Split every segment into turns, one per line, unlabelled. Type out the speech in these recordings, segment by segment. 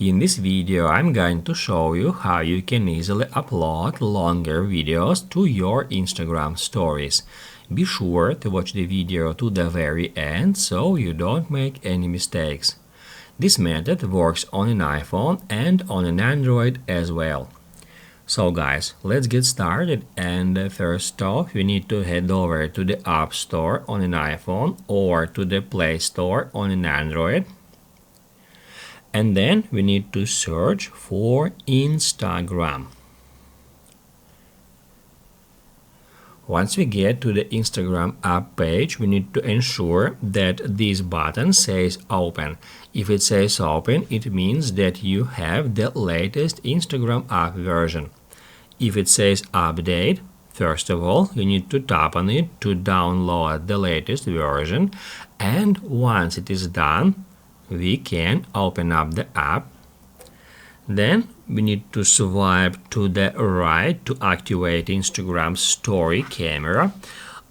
In this video, I'm going to show you how you can easily upload longer videos to your Instagram stories. Be sure to watch the video to the very end so you don't make any mistakes. This method works on an iPhone and on an Android as well. So guys, let's get started, and first off we need to head over to the App Store on an iPhone or to the Play Store on an Android. And then we need to search for Instagram. Once we get to the Instagram app page, we need to ensure that this button says open. If it says open, it means that you have the latest Instagram app version. If it says update, first of all, you need to tap on it to download the latest version, and once it is done, we can open up the app. Then we need to swipe to the right to activate Instagram story camera.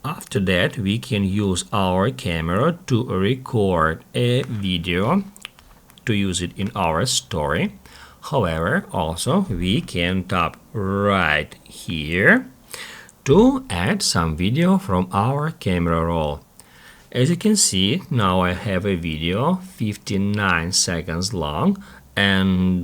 After that, we can use our camera to record a video to use it in our story. However, also we can tap right here to add some video from our camera roll. As you can see, now I have a video 59 seconds long, and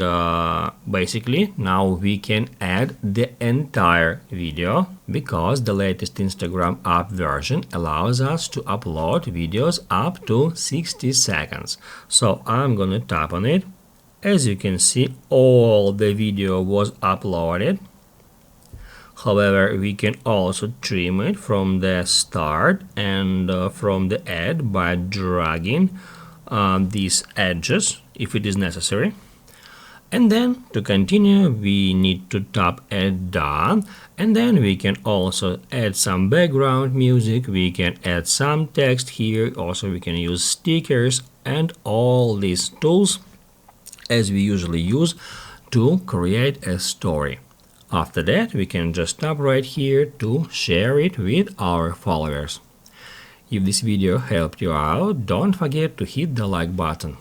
basically now we can add the entire video because the latest Instagram app version allows us to upload videos up to 60 seconds. So I'm gonna tap on it. As you can see, all the video was uploaded. However, we can also trim it from the start and from the end by dragging these edges if it is necessary. And then to continue, we need to tap add done, and then we can also add some background music, we can add some text here, also we can use stickers and all these tools as we usually use to create a story. After that, we can just tap right here to share it with our followers. If this video helped you out, don't forget to hit the like button.